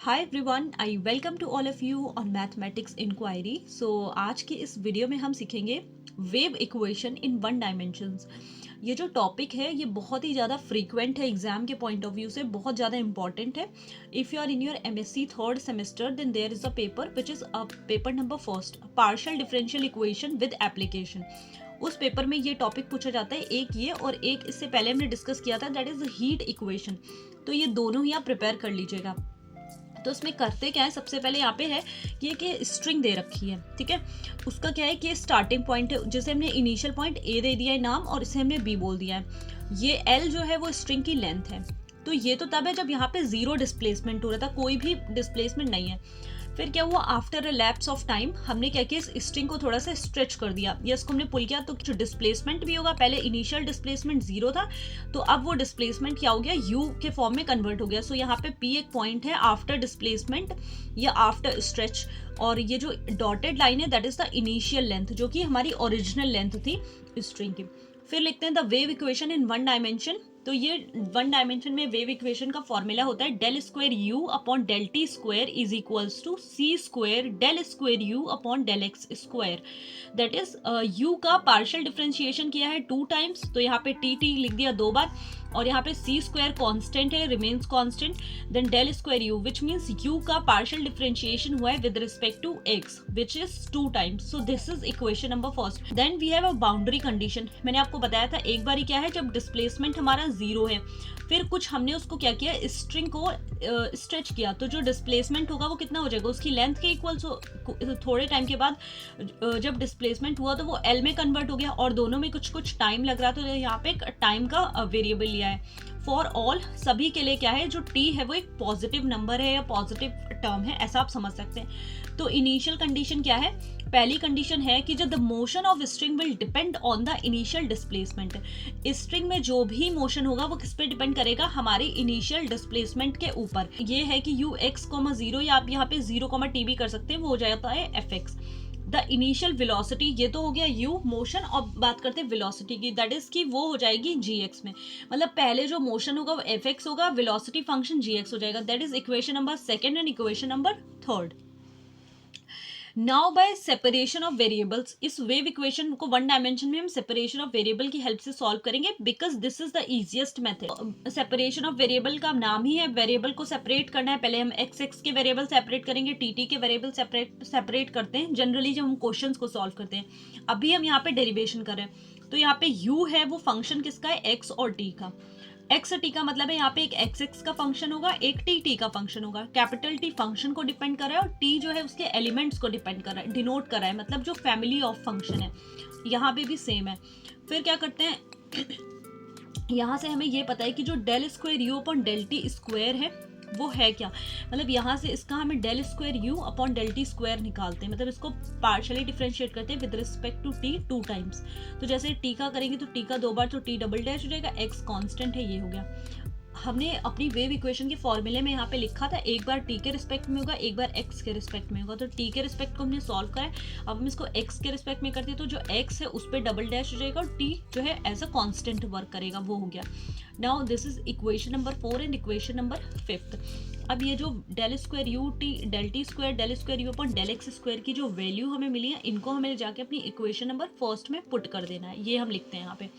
Hi everyone, I welcome to all of you on mathematics inquiry. आज के इस video में हम सीखेंगे wave equation in one dimensions. ये जो टॉपिक है ये बहुत ही ज़्यादा फ्रीक्वेंट है, एग्जाम के पॉइंट ऑफ व्यू से बहुत ज़्यादा इंपॉर्टेंट है। If you are in your MSc third semester then there is a paper which is a paper number first, partial differential equation with application. उस पेपर में ये topic पूछा जाता है, एक ये और एक इससे पहले हमने डिस्कस किया था, दैट इज हीट इक्वेशन। तो ये दोनों ही आप प्रिपेयर कर लीजिएगा। तो इसमें करते क्या है, सबसे पहले यहाँ पे है कि स्ट्रिंग दे रखी है, ठीक है। उसका क्या है कि स्टार्टिंग पॉइंट है, जैसे हमने इनिशियल पॉइंट ए दे दिया है नाम और इसे हमने बी बोल दिया है। ये एल जो है वो स्ट्रिंग की लेंथ है। तो ये तो तब है जब यहाँ पे जीरो डिस्प्लेसमेंट हो रहा था, कोई भी डिस्प्लेसमेंट नहीं है। फिर क्या हुआ, after a lapse of time हमने क्या किया, इस स्ट्रिंग को थोड़ा सा स्ट्रेच कर दिया या इसको हमने पुल किया। तो जो डिस्प्लेसमेंट भी होगा, पहले इनिशियल डिस्प्लेसमेंट जीरो था तो अब वो डिस्प्लेसमेंट क्या हो गया, यू के फॉर्म में कन्वर्ट हो गया। सो यहाँ पे पी एक पॉइंट है आफ्टर डिस्प्लेसमेंट या आफ्टर स्ट्रेच, और ये जो डॉटेड लाइन है that is the initial length, जो कि हमारी ओरिजिनल लेंथ थी स्ट्रिंग की। फिर लिखते हैं the wave equation in one dimension. तो ये वन डायमेंशन में वेव इक्वेशन का फॉर्मूला होता है del square u upon del t square is equals to c square del square u upon del x square. That is u का partial differentiation किया है 2 times, तो यहाँ पे टी लिख दिया 2 बार, और यहाँ पे सी स्क्वायर कॉन्स्टेंट है, remains constant. Then del square u which means u का पार्शियल डिफरेंशिएशन हुआ है with respect to x which is 2 times. So this is equation number first. Then we have a boundary condition. मैंने आपको बताया था एक बार ही क्या है, जब डिस्प्लेसमेंट हमारा जीरो है, फिर कुछ हमने उसको क्या किया, स्ट्रिंग को स्ट्रेच किया, तो जो डिस्प्लेसमेंट होगा वो कितना हो जाएगा, उसकी लेंथ के इक्वल्स। थोड़े टाइम के बाद जब डिस्प्लेसमेंट हुआ तो वो एल में कन्वर्ट हो गया, और दोनों में कुछ कुछ टाइम लग रहा था, तो यहाँ पे एक टाइम का वेरिएबल लिया है। फॉर ऑल, सभी के लिए क्या है, जो टी है वो एक पॉजिटिव नंबर है या पॉजिटिव टर्म है, ऐसा आप समझ सकते हैं। तो इनिशियल कंडीशन क्या है, पहली कंडीशन है कि जब the motion of string will depend on the initial displacement. String में जो भी मोशन होगा वो किस पे डिपेंड करेगा, हमारे इनिशियल डिस्प्लेसमेंट के ऊपर। ये है कि यू एक्स कोमा जीरो, या आप यहाँ पे 0 कोमा टी भी कर सकते हैं, वो हो जाता है F x. The initial velocity, ये तो हो गया यू मोशन, और बात करते हैं वेलोसिटी की, दैट इज कि वो हो जाएगी जी एक्स में। मतलब पहले जो मोशन होगा वो एफ एक्स होगा, वेलोसिटी फंक्शन जी एक्स हो जाएगा। That is equation number second and equation number third. Now bye separation of variables, इस वेव इक्वेशन को वन डायमेंशन में हम सेपरेशन ऑफ वेरिएबल की हेल्प से सॉल्व करेंगे, because this is the easiest method. Separation of variable का नाम ही है, वेरिएबल को सेपरेट करना है। पहले हम एक्स एक्स के वेरिएबल सेपरेट करेंगे, टी के वेरिएबल सेपरेट करते हैं जनरली जब हम क्वेश्चंस को सॉल्व करते हैं। अभी हम यहाँ पे डेरिवेशन कर रहे हैं, तो यहाँ पे यू है वो फंक्शन किसका है, एक्स और टी का। एक्स टी का मतलब है यहाँ पे एक एक्स एक्स का फंक्शन होगा, एक टी का फंक्शन होगा। कैपिटल टी फंक्शन को डिपेंड कर रहा है और टी जो है उसके एलिमेंट्स को डिपेंड कर रहा है, डिनोट कर रहा है, मतलब जो फैमिली ऑफ फंक्शन है। यहाँ पे भी सेम है। फिर क्या करते हैं यहाँ से हमें ये पता है कि जो del square u upon del t square है वो है क्या, मतलब यहाँ से इसका हमें del square u upon del t square निकालते हैं, मतलब इसको पार्शियली डिफरेंशिएट करते हैं with respect to t 2 times. तो जैसे टी का करेंगे तो टी का 2 बार, तो टी डबल डैश हो जाएगा, एक्स कांस्टेंट है, ये हो गया। हमने अपनी वेव इक्वेशन के फॉर्मूले में यहाँ पे लिखा था, एक बार टी के रिस्पेक्ट में होगा, एक बार एक्स के रिस्पेक्ट में होगा। तो टी के रिस्पेक्ट को हमने सॉल्व करा है, अब हम इसको एक्स के रिस्पेक्ट में करते हैं, तो जो एक्स है उस पर डबल डैश हो जाएगा और टी जो है एज अ कांस्टेंट वर्क करेगा, वो हो गया। Now this is equation number 4 and equation number 5। अब ये जो del square u t del t square del square u upon del x square की जो वैल्यू हमें मिली है, इनको हमें जाके अपनी इक्वेशन नंबर फर्स्ट में पुट कर देना है, ये हम लिखते हैं यहाँ पे।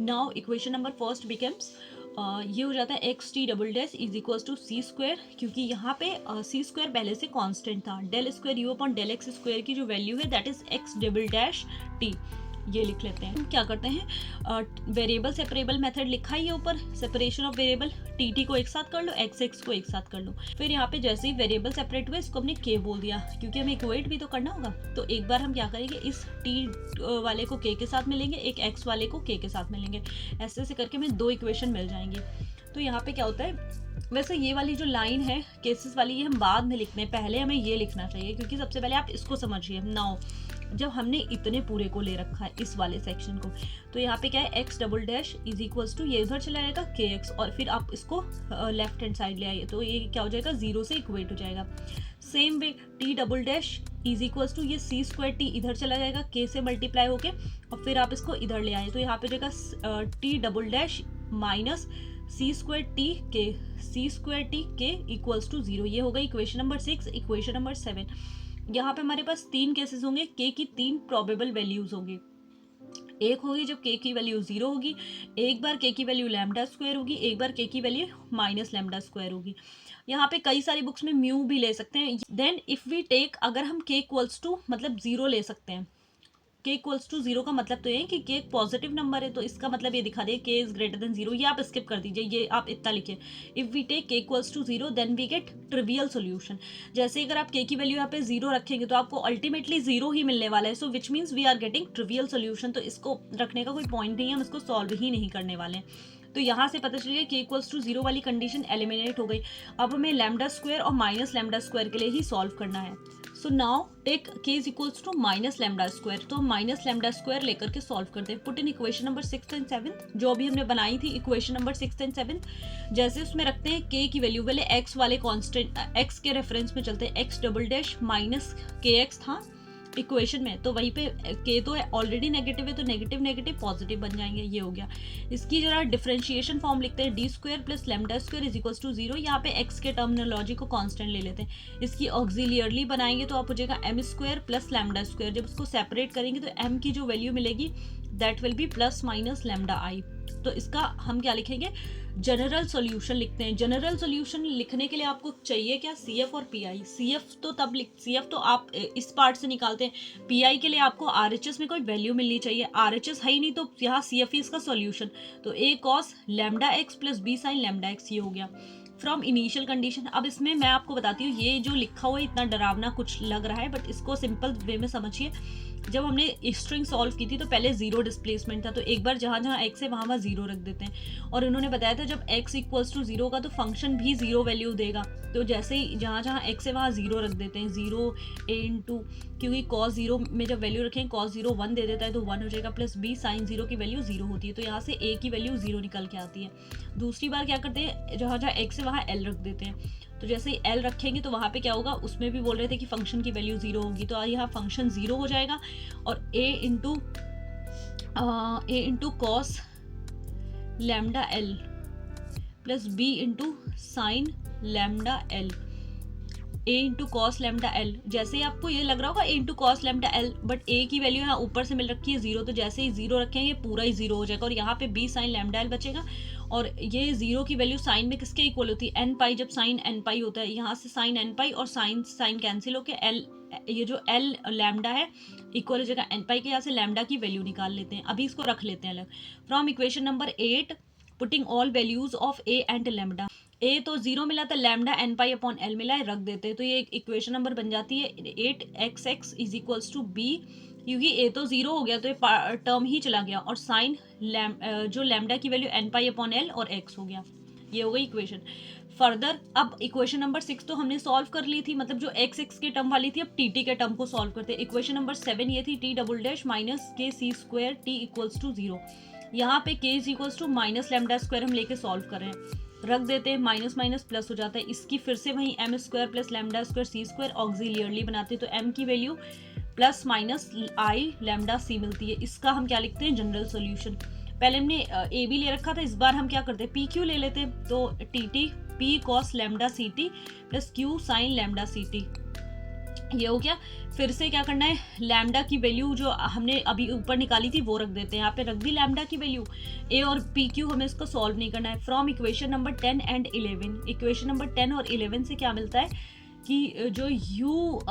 Now equation number first becomes, ये हो जाता है x t double dash is equals to c square, क्योंकि यहाँ पे सी स्क्वायर पहले से कांस्टेंट था। Del square u upon del x square की जो वैल्यू है that is x double dash t, ये लिख लेते हैं। क्या करते हैं, वेरिएबल सेपरेबल मेथड लिखा ही है ऊपर, सेपरेशन ऑफ वेरिएबल, टी को एक साथ कर लो, एक्स एक्स को एक साथ कर लो। फिर यहाँ पे जैसे ही वेरिएबल सेपरेट हुए इसको हमने के बोल दिया, क्योंकि हमें इक्वेट भी तो करना होगा। तो एक बार हम क्या करेंगे, इस टी वाले को के साथ मिलेंगे, एक एक्स वाले को के साथ मिलेंगे, ऐसे ऐसे करके हमें 2 इक्वेशन मिल जाएंगे। तो यहाँ पे क्या होता है, वैसे ये वाली जो लाइन है केसेस वाली, ये हम बाद में लिखते हैं, पहले हमें ये लिखना चाहिए, क्योंकि सबसे पहले आप इसको समझिए। नाउ जब हमने इतने पूरे को ले रखा है इस वाले सेक्शन को, तो यहाँ पे क्या है, x double dash is equals to, ये उधर चला जाएगा के एक्स, और फिर आप इसको लेफ्ट हैंड साइड ले आइए, तो ये क्या हो जाएगा, 0 से इक्वेट हो जाएगा। Same way t double dash is equals to, ये सी स्क्वायर टी इधर चला जाएगा के से मल्टीप्लाई होके, और फिर आप इसको इधर ले आए, तो यहाँ पे जाएगा टी डबल डैश माइनस सी स्क्वायर टी के इक्वल्स टू 0। ये होगा इक्वेशन नंबर 6। इक्वेशन नंबर 7, यहाँ पे हमारे पास 3 केसेस होंगे, के की 3 प्रोबेबल वैल्यूज होंगी। एक होगी जब के की वैल्यू 0 होगी, एक बार के की वैल्यू लैम्डा स्क्वायर होगी, एक बार के की वैल्यू माइनस लैम्डा स्क्वायर होगी। यहाँ पे कई सारी बुक्स में म्यू भी ले सकते हैं। देन इफ वी टेक, अगर हम के इक्वल्स टू मतलब 0 ले सकते हैं, के इक्वल्स टू 0 का मतलब तो ये है कि के एक पॉजिटिव नंबर है, तो इसका मतलब ये दिखा दे के इज ग्रेटर देन 0। ये आप स्किप कर दीजिए, ये आप इतना लिखिए, if we take k equals to 0 then we get trivial solution. जैसे अगर आप के की वैल्यू यहाँ पे 0 रखेंगे तो आपको अल्टीमेटली 0 ही मिलने वाला है, so which means we are getting trivial solution. तो इसको रखने का कोई पॉइंट नहीं है, हम इसको सॉल्व ही नहीं करने वाले हैं। तो यहाँ से पता चलिए के इक्वल्स टू 0 वाली कंडीशन एलिमिनेट हो गई। अब हमें लैम्डा स्क्वायर और माइनस लैम्डा स्क्वायर के लिए ही सॉल्व करना है। So now take k is equals to minus lambda square, तो हम माइनस लैम्डा स्क्वायर लेकर के सॉल्व करते हैं। Put in equation number 6 and 7, जो अभी हमने बनाई थी इक्वेशन नंबर 6 एंड 7। जैसे उसमें रखते हैं के की वैल्यू, पहले एक्स वाले कांस्टेंट एक्स के रेफरेंस में चलते हैं, एक्स डबल डैश माइनस के एक्स था इक्वेशन में, तो वहीं पे के तो ऑलरेडी नेगेटिव है, तो नेगेटिव नेगेटिव पॉजिटिव बन जाएंगे। ये हो गया। इसकी जरा डिफरेंशिएशन फॉर्म लिखते हैं, d square plus lambda square is equals to 0। यहाँ पे एक्स के टर्मिनोलॉजी को कांस्टेंट ले लेते हैं। इसकी ऑक्सिलियरली बनाएंगे तो आप हो जाएगा m square plus lambda square. जब उसको सेपरेट करेंगे तो एम की जो वैल्यू मिलेगी that will be plus minus lambda i. तो इसका हम क्या लिखेंगे, जनरल सॉल्यूशन लिखते हैं। जनरल सॉल्यूशन लिखने के लिए आपको चाहिए क्या, सीएफ और पीआई। सीएफ तो आप इस पार्ट से निकालते हैं, पीआई के लिए आपको आरएचएस में कोई वैल्यू मिलनी चाहिए। आरएचएस है ही नहीं, तो यहाँ सीएफ ही इसका सॉल्यूशन। तो a cos lambda x plus b sine lambda x, ये हो गया फ्रॉम इनिशियल कंडीशन। अब इसमें मैं आपको बताती हूँ, ये जो लिखा हुआ है इतना डरावना कुछ लग रहा है, बट इसको सिंपल वे में समझिए। जब हमने स्ट्रिंग सॉल्व की थी तो पहले 0 डिस्प्लेसमेंट था, तो एक बार जहाँ जहाँ एक्स है वहाँ वहाँ 0 रख देते हैं। और उन्होंने बताया था जब x इक्वल्स टू 0 का तो फंक्शन भी 0 वैल्यू देगा, तो जैसे ही जहाँ जहाँ x है वहाँ 0 रख देते हैं। 0 a इंटू, क्योंकि cos 0 में जब वैल्यू रखें cos 0 1 दे देता है तो 1 हो जाएगा, प्लस b sin 0 की वैल्यू 0 होती है, तो यहाँ से a की वैल्यू 0 निकल के आती है। दूसरी बार क्या करते हैं, जहाँ जहाँ x है वहाँ l रख देते हैं, तो जैसे ही l रखेंगे तो वहाँ पे क्या होगा, उसमें भी बोल रहे थे कि फंक्शन की वैल्यू 0 होगी, तो यहाँ फंक्शन 0 हो जाएगा। और a into cos lambda L plus b into sine lambda L, a into cos lambda L. जैसे ही आपको ये लग रहा होगा a into cos lambda L, but a की वैल्यू यहाँ ऊपर से मिल रखी है 0, तो जैसे ही 0 रखेंगे पूरा ही 0 हो जाएगा, और यहाँ पे b साइन लैम्डा एल बचेगा। और ये 0 की वैल्यू साइन में किसके इक्वल होती है, एन पाई। जब साइन एन पाई होता है, यहाँ से साइन एन पाई और साइन कैंसिल होके एल, ये जो एल लैम्डा है इक्वल हो जाएगा एन पाई के। यहाँ से लैम्डा की वैल्यू निकाल लेते हैं, अभी इसको रख लेते हैं अलग। From equation number 8 putting all values of a and lambda. A तो 0 मिला था, lambda n pi upon l मिला है, रख देते हैं। तो ये इक्वेशन नंबर बन जाती है 8xx is equals to be, क्योंकि ए तो 0 हो गया तो ये टर्म ही चला गया, और साइन जो लैम्डा की value n pi upon l और एक्स हो गया। ये हो गई इक्वेशन। फर्दर अब इक्वेशन नंबर 6 तो हमने सॉल्व कर ली थी, मतलब जो एक्स एक्स के टर्म वाली थी, अब टी टी के टर्म को सॉल्व करते हैं। इक्वेशन नंबर 7 ये थी, T double dash minus k c square t equals to 0। यहाँ पे k is equals to minus lambda square हम लेके सॉल्व कर रहे हैं, रख देते हैं, माइनस माइनस प्लस हो जाता है। इसकी फिर से वहीं m square plus lambda square c square auxiliarily बनाते हैं, तो एम की value plus minus i lambda c मिलती है। इसका हम क्या लिखते हैं, जनरल सोल्यूशन। पहले हमने ए बी ले रखा था, इस बार हम क्या करते हैं, पी क्यू ले लेते हैं। तो t t p cos lambda c t plus q sine lambda c t, ये हो गया। फिर से क्या करना है, लैम्डा की वैल्यू जो हमने अभी ऊपर निकाली थी वो रख देते हैं, यहाँ पे रख दी लैम्डा की वैल्यू। ए और पी क्यू हमें इसको सॉल्व नहीं करना है। From equation number 10 and 11, equation number 10 और 11 से क्या मिलता है कि जो यू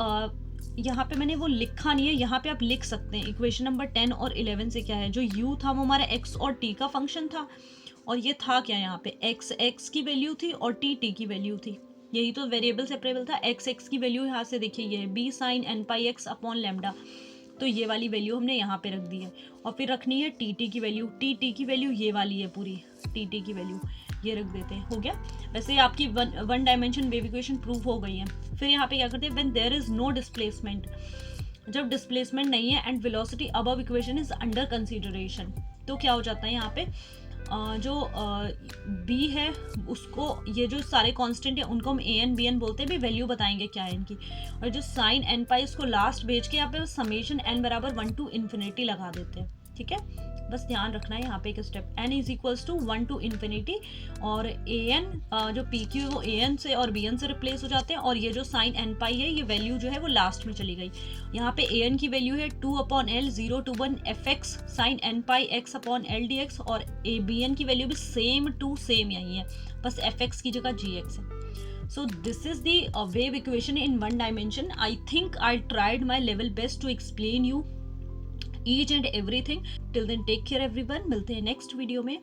यहाँ पे मैंने वो लिखा नहीं है, यहाँ पे आप लिख सकते हैं। इक्वेशन नंबर 10 और 11 से क्या है, जो u था वो हमारा x और t का फंक्शन था, और ये था क्या, यहाँ पे x की वैल्यू थी और t की वैल्यू थी। यही तो वेरिएबल सेपरेबल था। x की वैल्यू यहाँ से देखिए, ये है b साइन एन पाई एक्स अपॉन लैम्डा, तो ये वाली वैल्यू हमने यहाँ पे रख दी है। और फिर रखनी है टी की वैल्यू, टी की वैल्यू ये वाली है पूरी, टी की वैल्यू ये रख देते हैं, हो गया। वैसे आपकी one dimension wave equation prove हो गई है। फिर यहाँ पे क्या करते हैं, when there is no displacement, जब डिस्प्लेसमेंट नहीं है and velocity above equation is under consideration, तो क्या हो जाता है यहाँ पे, जो b है उसको, ये जो सारे कांस्टेंट है उनको हम an bn बोलते हैं, भी वैल्यू बताएंगे क्या है इनकी। और जो साइन n पाई इसको लास्ट भेज के यहाँ पे समेशन n बराबर 1 to इन्फिनिटी लगा देते हैं, ठीक है, बस ध्यान रखना है यहाँ पे एक step. n is equals to 1 to infinity, और an जो पी क्यू वो an से और bn से रिप्लेस हो जाते हैं, और ये जो साइन n पाई है ये वैल्यू जो है वो लास्ट में चली गई। यहाँ पे an की वैल्यू है 2/l 0 to 1 fx sine n pi x upon l dx, और bn की वैल्यू भी सेम टू सेम यही है, बस fx की जगह gx है। So this is the wave equation in one dimension. I think I tried my level best to explain you each and everything. Till then, take care everyone. मिलते हैं next video में.